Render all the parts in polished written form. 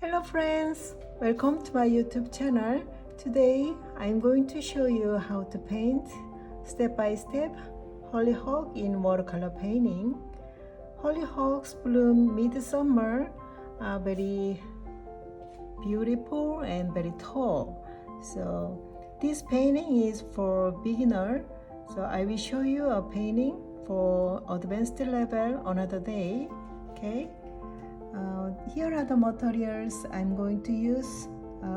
Hello friends, welcome to my YouTube channel. Today I'm going to show you how to paint step by step hollyhock in watercolor painting. Hollyhocks bloom midsummer, are very beautiful and very tall. So this painting is for beginner. So I will show you a painting for advanced level another day. Okay. Here are the materials I'm going to use: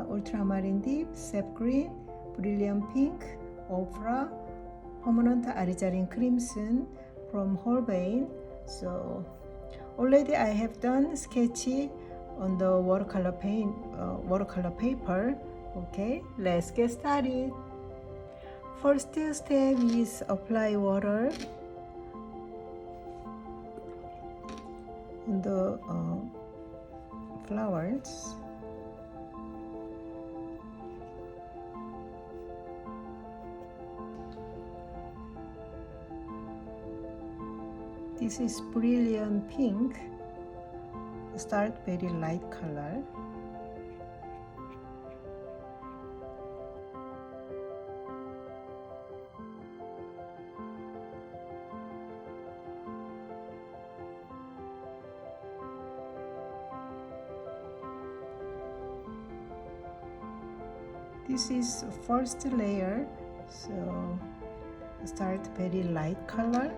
ultramarine deep, sap green, brilliant pink, ochre, permanent alizarin crimson from Holbein. So already I have done sketchy on the watercolor paper. Okay, let's get started. First step is apply water on the flowers. This is brilliant pink. Start very light color. This is first layer, so start very light color.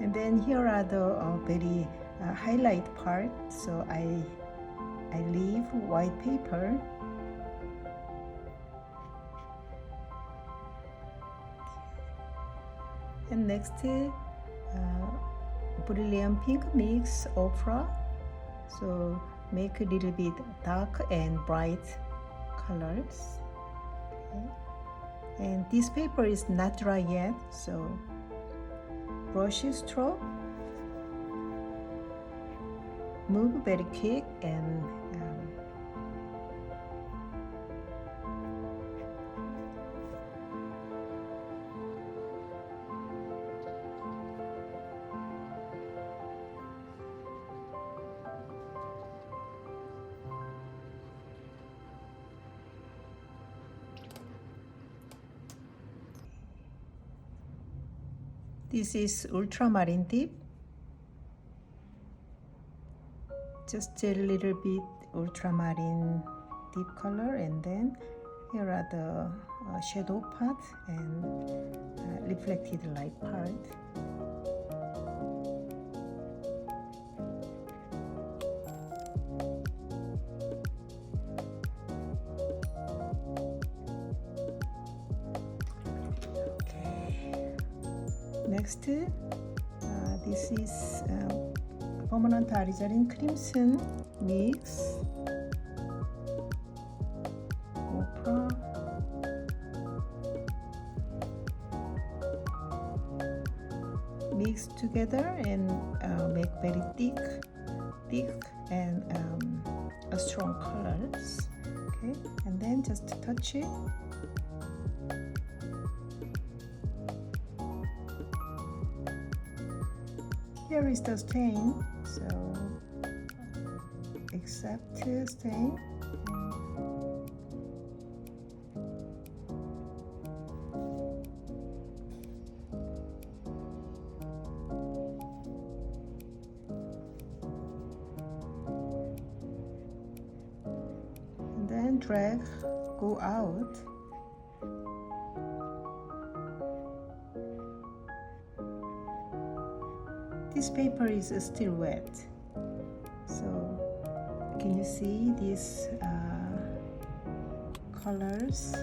And then here are the very highlight part, so I leave white paper. And next brilliant pink mix ochre, so make a little bit dark and bright colors. Okay. And this paper is not dry yet, so brush stroke, move very quick and this is ultramarine deep, just a little bit ultramarine deep color, and then here are the shadow part and reflected light part. Next, this is permanent alizarin crimson mix, ochre, mix together and make very thick and strong colors. Okay, and then just touch it. Here is the stain, so accept stain. And then drag, go out. This paper is still wet, so can you see these colors?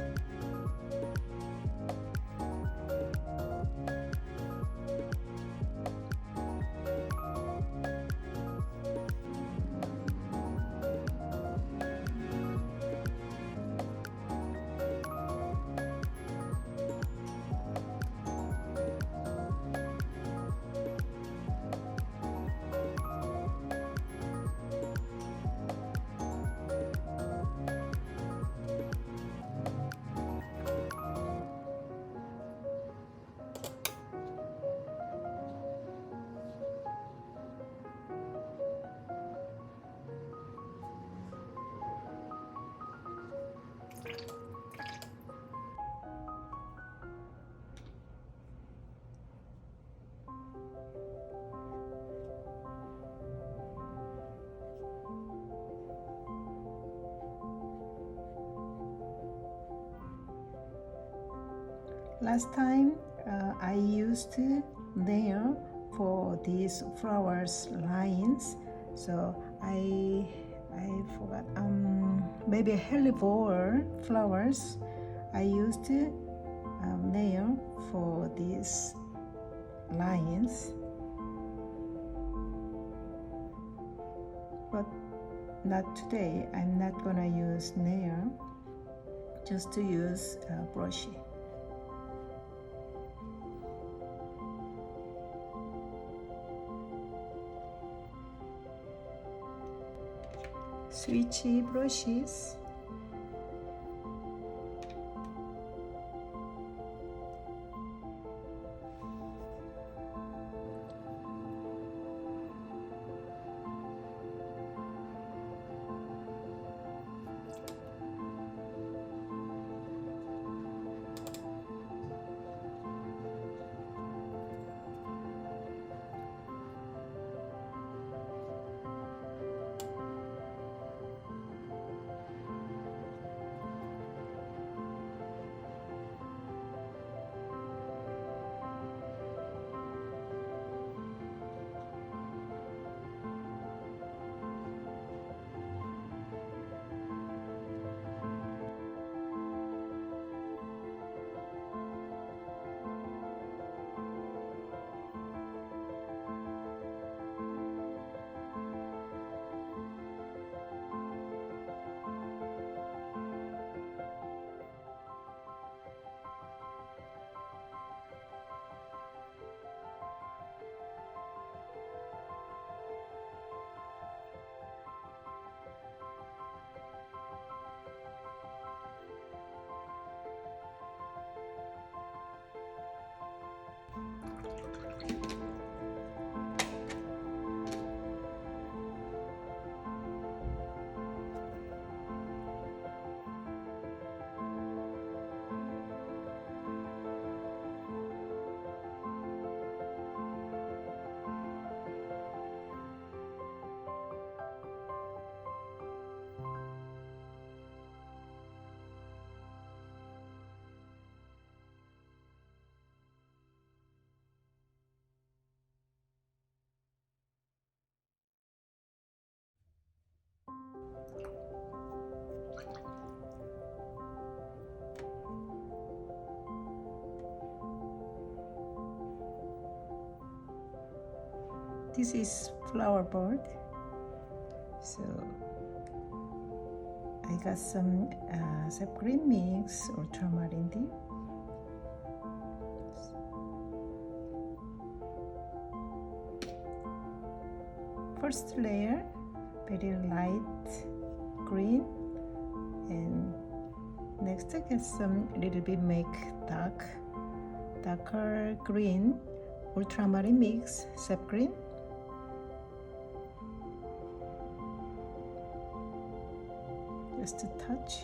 Last time I used nail for these flowers lines, so I forgot maybe hellebore flowers. I used nail for these lines, but not today. I'm not gonna use nail, just to use brush. Switchy brushes. This is flower board, so I got some sap green mix, ultramarine deep. First layer, very light green, and next I get some little bit make darker green, ultramarine mix, sap green. Just a touch.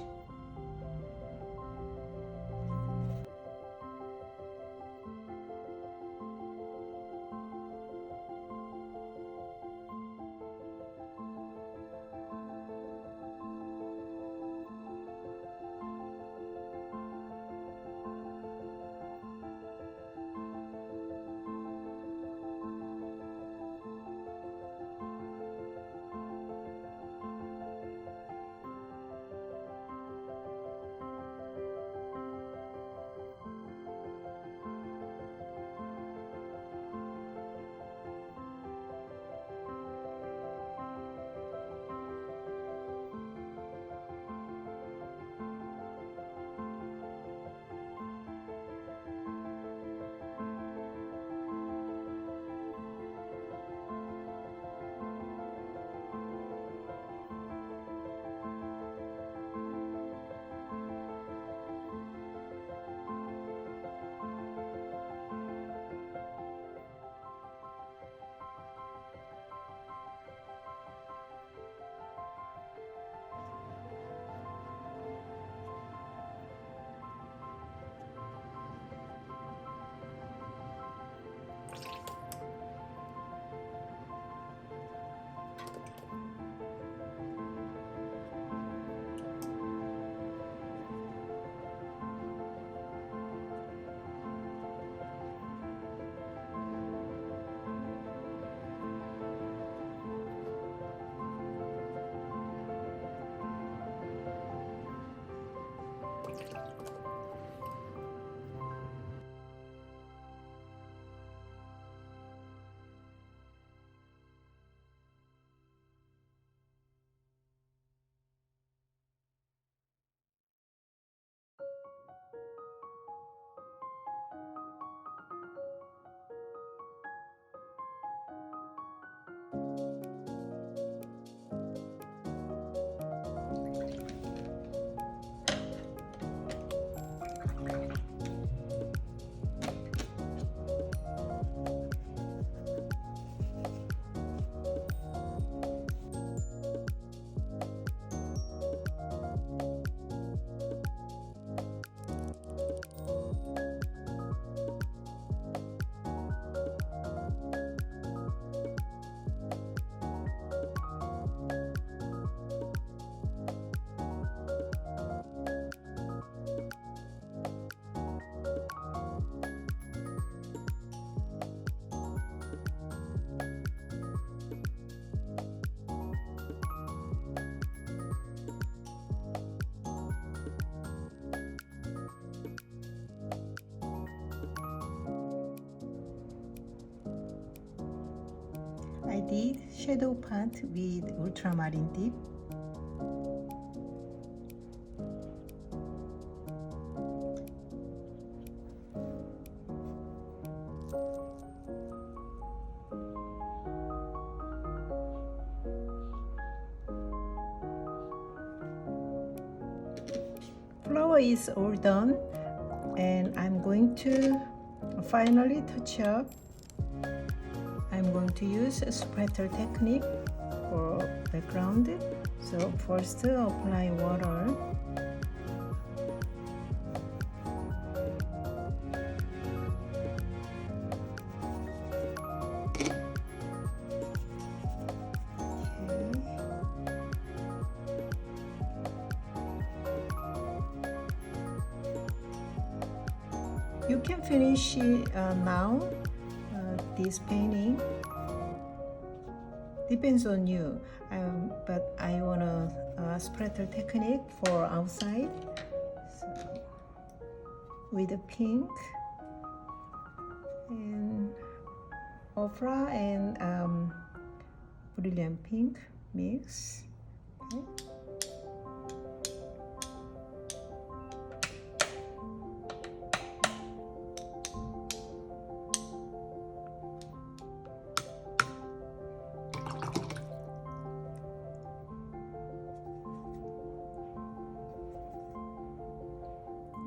the shadow part with ultramarine dip. Flower is all done, and I'm going to finally touch up. I'm going to use a splatter technique for background. So first apply water. You can finish now this painting, depends on you, but I want a splatter technique for outside, so with a pink and ochre and brilliant pink mix. Okay.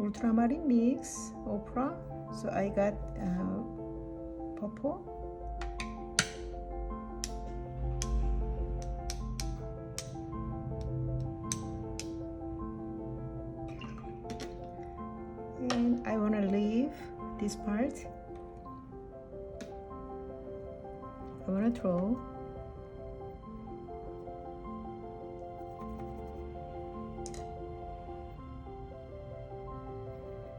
Ultramarine mix, ochre, so I got purple, and I want to leave this part. I want to throw.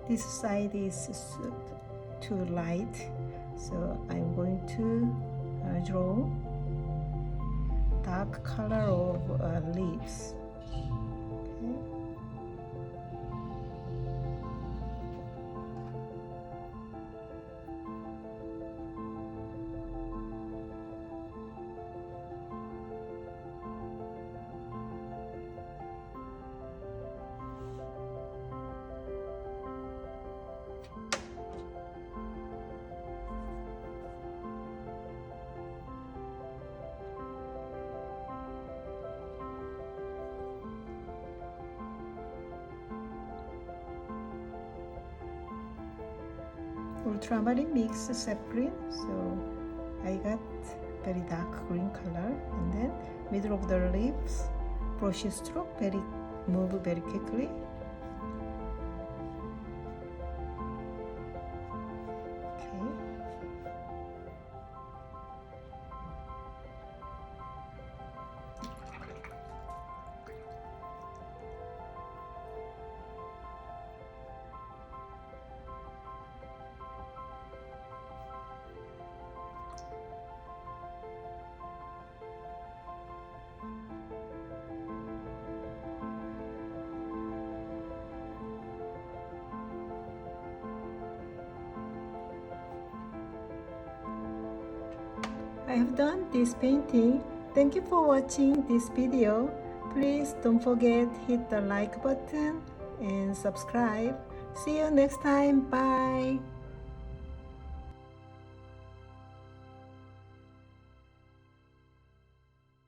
This side is too light, so I'm going to draw dark color of leaves. Okay. Ultramarine mix sap green, so I got very dark green color, and then middle of the leaves, brush stroke, move very quickly. Okay. I have done this painting. Thank you for watching this video. Please don't forget hit the like button and subscribe. See you next time. Bye.